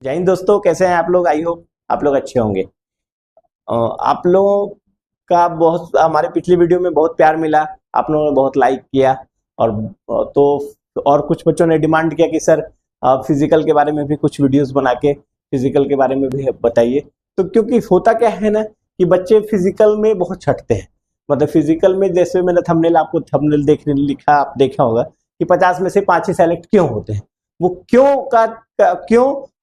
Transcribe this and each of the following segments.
जय हिंद दोस्तों, कैसे हैं आप लोग। आई होप आप लोग अच्छे होंगे। आप लोगों का बहुत हमारे पिछली वीडियो में बहुत प्यार मिला, आप लोगों ने बहुत लाइक किया। और तो और कुछ बच्चों ने डिमांड किया कि सर फिजिकल के बारे में भी कुछ वीडियोस बना के फिजिकल के बारे में भी बताइए। तो क्योंकि होता क्या है ना कि बच्चे फिजिकल में बहुत छटते हैं। मतलब फिजिकल में जैसे मैंने थंबनेल आपको थंबनेल देखने लिखा, आप देखा होगा कि 50 में से 5 ही सेलेक्ट क्यों होते हैं। वो क्यों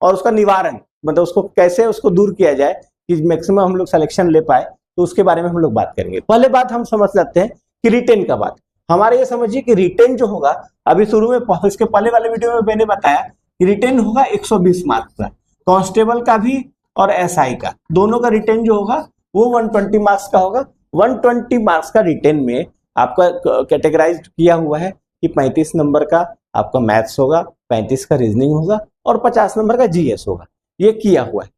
और उसका निवारण, मतलब उसको कैसे उसको दूर किया जाए कि मैक्सिमम हम लोग सिलेक्शन ले पाए, तो उसके बारे में हम लोग बात करेंगे। पहले बात हम समझ सकते हैं कि रिटेन का बात। हमारे ये समझिए कि रिटेन जो होगा, अभी शुरू में इसके पहले वाले वीडियो में मैंने बताया कि रिटेन होगा 120 मार्क्स का, कांस्टेबल का भी और एसआई का, दोनों का रिटेन जो होगा वो 120 मार्क्स का होगा। 120 मार्क्स का रिटेन में आपका कैटेगराइज किया हुआ है कि 35 नंबर का आपका मैथ्स होगा, 35 का रीजनिंग होगा और 50 नंबर का जीएस होगा। ये किया हुआ है।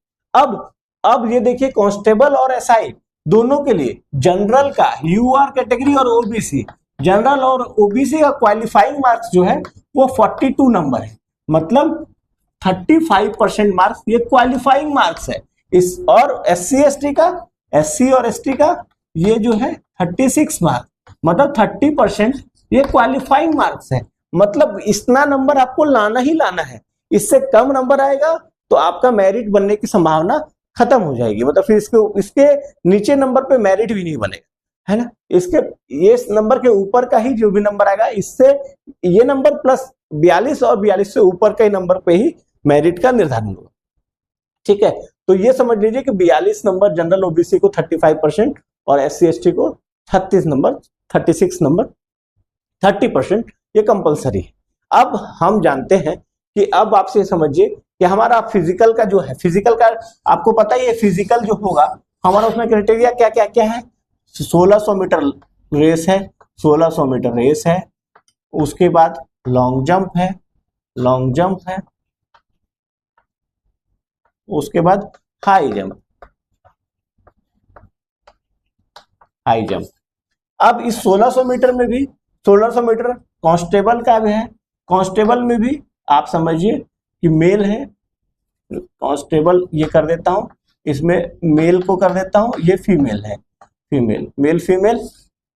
अब ये देखिए, कांस्टेबल और एसआई दोनों के लिए जनरल का यूआर कैटेगरी और ओबीसी, जनरल और ओबीसी का क्वालिफाइंग मार्क्स जो है वो 42 नंबर है। मतलब 35% मार्क्स ये क्वालिफाइंग मार्क्स है। इस और एससी और एसटी का ये जो है 36 मार्क्स, मतलब 30% ये क्वालिफाइंग मार्क्स है। मतलब इतना नंबर आपको लाना ही लाना है। इससे कम नंबर आएगा तो आपका मेरिट बनने की संभावना खत्म हो जाएगी। मतलब फिर इसके नीचे नंबर पे मेरिट भी नहीं बनेगा, है ना। ये नंबर के ऊपर का ही जो भी नंबर आएगा, इससे ये नंबर प्लस 42 और 42 से ऊपर के नंबर पे ही मेरिट का निर्धारण होगा। ठीक है, तो ये समझ लीजिए कि 42 नंबर जनरल ओबीसी को 35% और एससी एसटी को 36 नंबर 30% ये कंपलसरी है। अब हम जानते हैं कि अब आपसे समझिए कि हमारा फिजिकल का जो है, फिजिकल का आपको पता ही है, फिजिकल जो होगा हमारा उसमें क्राइटेरिया क्या क्या क्या है। 1600 मीटर रेस है, 1600 मीटर रेस है। उसके बाद लॉन्ग जंप है, उसके बाद हाई जंप। अब इस 1600 मीटर में भी 1600 मीटर कांस्टेबल का भी है। कांस्टेबल में भी आप समझिए कि मेल है। कांस्टेबल ये कर देता हूं, इसमें मेल को कर देता हूं, ये फीमेल है, मेल फीमेल।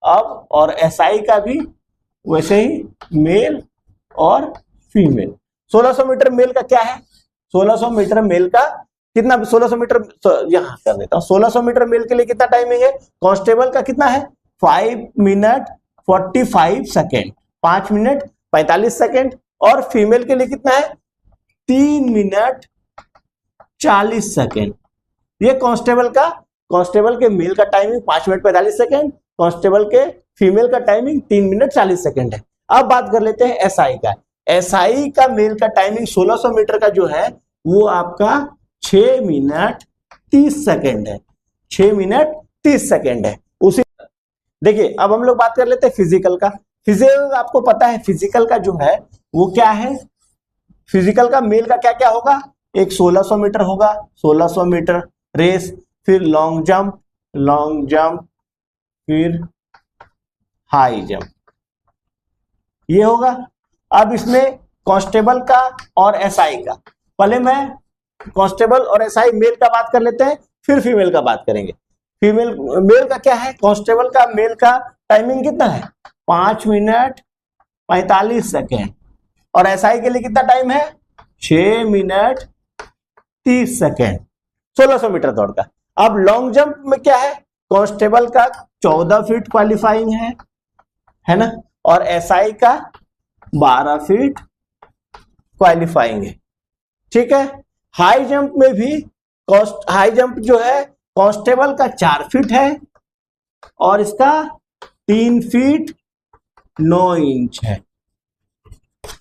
अब और एसआई का भी वैसे ही मेल और फीमेल। 1600 मीटर मेल का क्या है, 1600 मीटर मेल का कितना, 1600 मीटर यहां कर देता हूं। 1600 मीटर मेल के लिए कितना टाइमिंग है, कांस्टेबल का कितना है 5 मिनट 45 सेकेंड, 5 मिनट 45 सेकेंड। और फीमेल के लिए कितना है 3 मिनट 40 सेकेंड। ये कांस्टेबल के मेल का टाइमिंग 5 मिनट 45 सेकेंड, कांस्टेबल के फीमेल का टाइमिंग 3 मिनट 40 सेकेंड है। अब बात कर लेते हैं एसआई का। एसआई का मेल का टाइमिंग 1600 मीटर का जो है वो आपका 6 मिनट 30 सेकेंड है, 6 मिनट 30 सेकेंड है। उसी देखिए, अब हम लोग बात कर लेते हैं फिजिकल का। फिजिकल आपको पता है, फिजिकल का जो है वो क्या है, फिजिकल का मेल का क्या क्या होगा, एक 1600 मीटर होगा, 1600 मीटर रेस, फिर लॉन्ग जंप, फिर हाई जंप, ये होगा। अब इसमें कांस्टेबल का और एसआई का, पहले मैं कांस्टेबल और एसआई मेल का बात कर लेते हैं, फिर फीमेल का बात करेंगे। मेल का क्या है, कांस्टेबल का मेल का टाइमिंग कितना है 5 मिनट 45 सेकेंड, और एसआई के लिए कितना टाइम है 6 मिनट 30 सेकेंड, 1600 मीटर दौड़ का। अब लॉन्ग जंप में क्या है, कांस्टेबल का 14 फीट क्वालिफाइंग है ना, और एसआई का 12 फीट क्वालिफाइंग है। ठीक है, हाई जंप में भी हाई जंप जो है कांस्टेबल का 4 फीट है और इसका 3 फीट 9 इंच है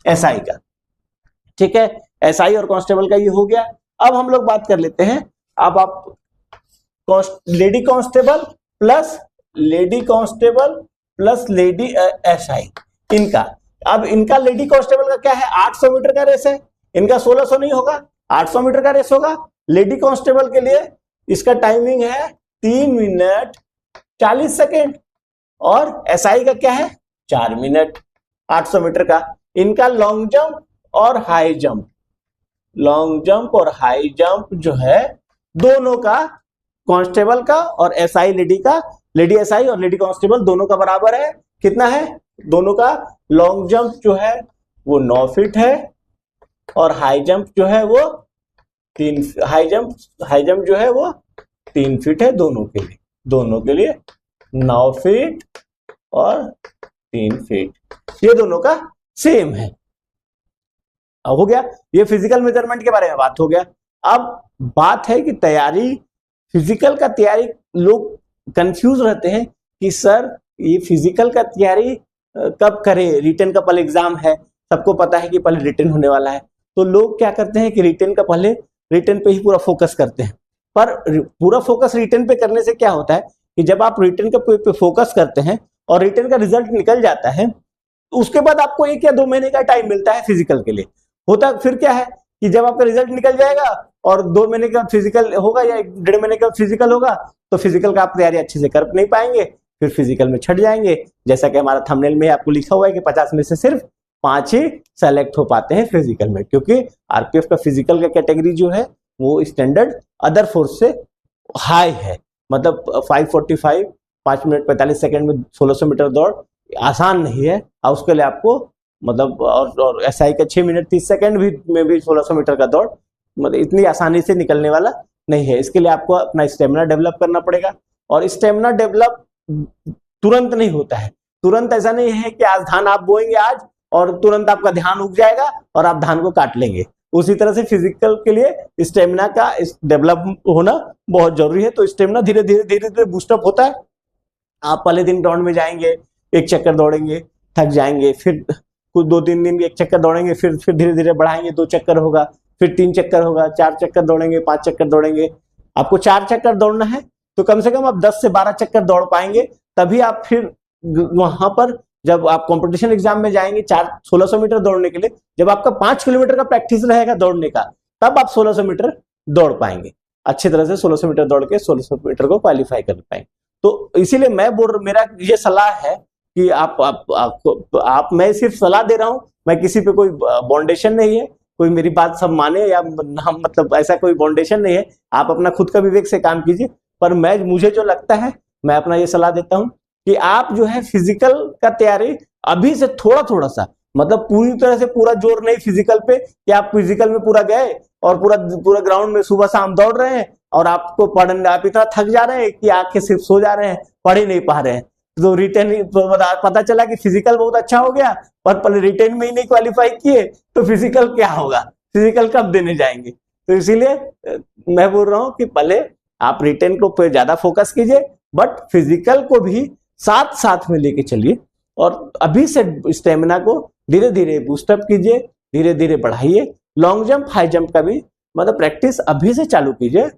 एसआई का। ठीक है, एसआई और कांस्टेबल का ये हो गया। अब हम लोग बात कर लेते हैं, अब आप lady constable plus lady SI इनका। अब इनका लेडी कांस्टेबल का क्या है 800 मीटर का रेस है, इनका 1600 नहीं होगा, 800 मीटर का रेस होगा। लेडी कांस्टेबल के लिए इसका टाइमिंग है 3 मिनट 40 सेकेंड, और एसआई का क्या है 4 मिनट 800 मीटर का। इनका लॉन्ग जंप और हाई जंप लॉन्ग जंप और हाई जंप जो है दोनों का, कांस्टेबल का और एसआई लेडी का, लेडी एसआई और लेडी कांस्टेबल दोनों का बराबर है। कितना है? दोनों का लॉन्ग जंप जो है वो 9 फीट है और हाई जंप जो है वो 3, हाई जंप जो है वो 3 फीट है। दोनों के लिए 9 फीट और 3 फीट, ये दोनों का सेम है। अब हो गया, ये फिजिकल मेजरमेंट के बारे में बात हो गया। अब बात है कि तैयारी, फिजिकल का तैयारी, लोग कंफ्यूज रहते हैं कि सर ये फिजिकल का तैयारी कब करें, रिटन का पहले एग्जाम है, सबको पता है कि पहले रिटन होने वाला है, तो लोग क्या करते हैं कि रिटन का पहले रिटन पे ही पूरा फोकस करते हैं। पर पूरा फोकस रिटन पे करने से क्या होता है कि जब आप रिटन का पे फोकस करते हैं और रिटन का रिजल्ट निकल जाता है, तो उसके बाद आपको 1 या 2 महीने का टाइम मिलता है फिजिकल के लिए। होता फिर क्या है कि जब आपका रिजल्ट निकल जाएगा और 2 महीने का फिजिकल होगा या 1.5 महीने का फिजिकल होगा, तो फिजिकल का आप तैयारी अच्छे से कर नहीं पाएंगे, फिर फिजिकल में छट जाएंगे। जैसा कि हमारा थंबनेल में आपको लिखा हुआ है कि 50 में से सिर्फ 5 ही सेलेक्ट हो पाते हैं फिजिकल में, क्योंकि आरपीएफ का फिजिकल का कैटेगरी जो है वो स्टैंडर्ड अदर फोर्स से हाई है। मतलब 5:45 5 मिनट 45 सेकंड में 1600 मीटर दौड़ आसान नहीं है, और उसके लिए आपको मतलब और एसआई का 6 मिनट 30 सेकंड में भी 1600 मीटर का दौड़ मतलब इतनी आसानी से निकलने वाला नहीं है। इसके लिए आपको अपना स्टेमिना डेवलप करना पड़ेगा, और स्टेमिना डेवलप तुरंत नहीं होता है। तुरंत ऐसा नहीं है कि आज धान आप बोएंगे आज और तुरंत आपका धान उग जाएगा और आप धान को काट लेंगे। उसी तरह से फिजिकल के लिए स्टेमिना का डेवलप होना बहुत जरूरी है। तो स्टेमिना धीरे धीरे बूस्टअप होता है। आप पहले दिन ग्राउंड में जाएंगे, 1 चक्कर दौड़ेंगे, थक जाएंगे, फिर कुछ 2-3 दिन 1 चक्कर दौड़ेंगे, फिर धीरे धीरे बढ़ाएंगे, 2 चक्कर होगा, फिर 3 चक्कर होगा, 4 चक्कर दौड़ेंगे, 5 चक्कर दौड़ेंगे। आपको 4 चक्कर दौड़ना है तो कम से कम आप 10 से 12 चक्कर दौड़ पाएंगे, तभी आप फिर वहां पर जब आप कंपटीशन एग्जाम में जाएंगे 1600 मीटर दौड़ने के लिए, जब आपका 5 किलोमीटर का प्रैक्टिस रहेगा दौड़ने का, तब आप 1600 मीटर दौड़ पाएंगे अच्छी तरह से। 1600 मीटर दौड़ के 1600 मीटर को क्वालिफाई कर पाएंगे। तो इसीलिए मैं मेरा ये सलाह है कि आप मैं सिर्फ सलाह दे रहा हूं, मैं किसी पे कोई बाउंडेशन नहीं है, कोई मेरी बात सब माने या हम मतलब ऐसा कोई बाउंडेशन नहीं है। आप अपना खुद का विवेक से काम कीजिए, पर मुझे जो लगता है मैं अपना ये सलाह देता हूं कि आप जो है फिजिकल का तैयारी अभी से थोड़ा सा, मतलब पूरी तरह से पूरा जोर नहीं फिजिकल पे कि आप फिजिकल में पूरा गए और पूरा ग्राउंड में सुबह शाम दौड़ रहे हैं और आपको पढ़ने आप इतना थक जा रहे हैं कि आंखें सिर्फ सो जा रहे हैं, पढ़ ही नहीं पा रहे हैं। तो रिटेन पता चला कि फिजिकल बहुत अच्छा हो गया पर पहले रिटेन में ही नहीं क्वालिफाई किए, तो फिजिकल क्या होगा, फिजिकल कब देने जाएंगे। तो इसीलिए मैं बोल रहा हूं कि पहले आप रिटेन को पे ज्यादा फोकस कीजिए, बट फिजिकल को भी साथ में लेके चलिए, और अभी से स्टेमिना को धीरे धीरे बूस्टअप कीजिए, धीरे धीरे बढ़ाइए। लॉन्ग जंप हाई जंप का भी मतलब प्रैक्टिस अभी से चालू कीजिए।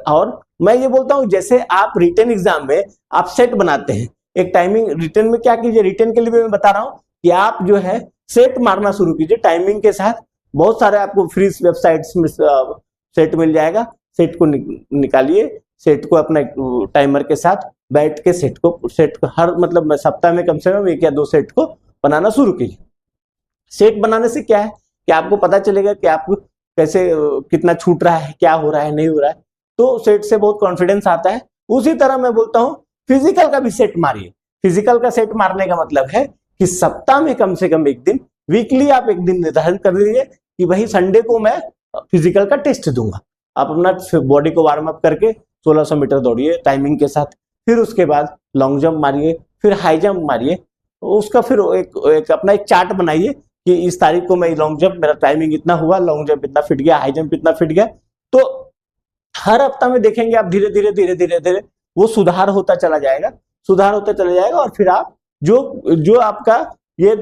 और मैं ये बोलता हूं जैसे आप रिटेन एग्जाम में आप सेट बनाते हैं एक टाइमिंग, रिटेन में क्या कीजिए, रिटेन के लिए मैं बता रहा हूं कि आप जो है सेट मारना शुरू कीजिए टाइमिंग के साथ। बहुत सारे आपको फ्री वेबसाइट्स में सेट मिल जाएगा, सेट को निकालिए, सेट को अपना टाइमर के साथ बैठ के सेट को हर मतलब सप्ताह में कम से कम 1 या 2 सेट को बनाना शुरू कीजिए। सेट बनाने से क्या है कि आपको पता चलेगा कि आपको कैसे कितना छूट रहा है, क्या हो रहा है, नहीं हो रहा है, तो सेट से बहुत कॉन्फिडेंस आता है। उसी तरह मैं बोलता हूं फिजिकल का भी सेट मारिए। फिजिकल का सेट मारने का मतलब है कि सप्ताह में कम से कम 1 दिन, वीकली आप 1 दिन निर्धारित कर दीजिए कि वही संडे को मैं फिजिकल का टेस्ट दूंगा। आप अपना बॉडी को वार्म अप करके 1600 मीटर दौड़िए टाइमिंग के साथ, फिर उसके बाद लॉन्ग जंप मारिए, फिर हाई जंप मारिए। उसका फिर एक अपना एक चार्ट बनाइए कि इस तारीख को मैं लॉन्ग जंप मेरा टाइमिंग इतना हुआ, लॉन्ग जंप इतना फिट गया, हाई जंप इतना फिट गया। तो हर हफ्ता में देखेंगे आप धीरे धीरे वो सुधार होता चला जाएगा, और फिर आप जो आपका ये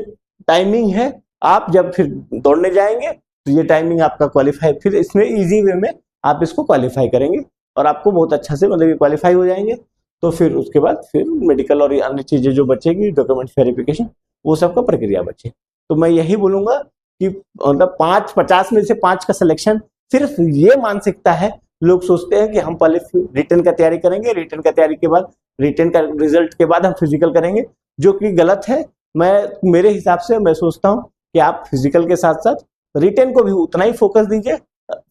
टाइमिंग है, आप जब फिर दौड़ने जाएंगे तो ये टाइमिंग आपका क्वालिफाई, फिर इसमें इजी वे में आप इसको क्वालिफाई करेंगे और आपको बहुत अच्छा से मतलब ये क्वालिफाई हो जाएंगे। तो फिर उसके बाद फिर मेडिकल और अन्य चीजें जो बचेगी, डॉक्यूमेंट वेरिफिकेशन, वो सब का प्रक्रिया बचे। तो मैं यही बोलूंगा कि मतलब 50 में से 5 का सिलेक्शन सिर्फ ये मानसिकता है। लोग सोचते हैं कि हम पहले रिटन का तैयारी करेंगे, रिटन का तैयारी के बाद रिटन का रिजल्ट के बाद हम फिजिकल करेंगे, जो कि गलत है। मेरे हिसाब से मैं सोचता हूं कि आप फिजिकल के साथ साथ रिटन को भी उतना ही फोकस दीजिए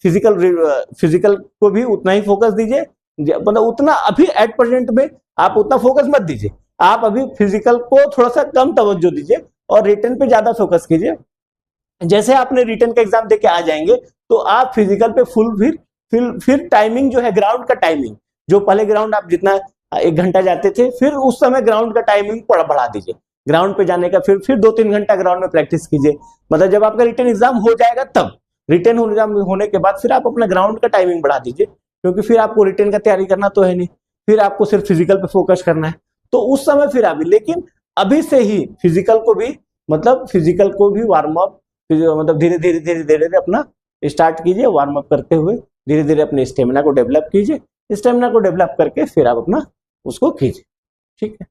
फिजिकल को भी उतना ही फोकस दीजिए, मतलब उतना अभी एट प्रेजेंट में आप उतना फोकस मत दीजिए, आप अभी फिजिकल को थोड़ा सा कम तवज्जो दीजिए और रिटन पे ज्यादा फोकस कीजिए। जैसे आपने रिटन का एग्जाम देके आ जाएंगे तो आप फिजिकल पे फुल फिर टाइमिंग जो है ग्राउंड का टाइमिंग, जो पहले ग्राउंड आप जितना 1 घंटा जाते थे, फिर उस समय ग्राउंड का टाइमिंग बढ़ा दीजिए। ग्राउंड पे जाने का फिर 2-3 घंटा ग्राउंड में प्रैक्टिस कीजिए। मतलब जब आपका रिटन एग्जाम हो जाएगा तब, रिटन एग्जाम होने के बाद फिर आप अपना ग्राउंड का टाइमिंग बढ़ा दीजिए, क्योंकि फिर आपको रिटन का तैयारी करना तो है नहीं, फिर आपको सिर्फ फिजिकल पे फोकस करना है। तो उस समय फिर अभी, लेकिन अभी से ही फिजिकल को भी वार्म अप, मतलब धीरे धीरे अपना स्टार्ट कीजिए। वार्म अप करते हुए धीरे धीरे अपने स्टेमिना को डेवलप कीजिए। स्टेमिना को डेवलप करके फिर आप अपना उसको कीजिए। ठीक है।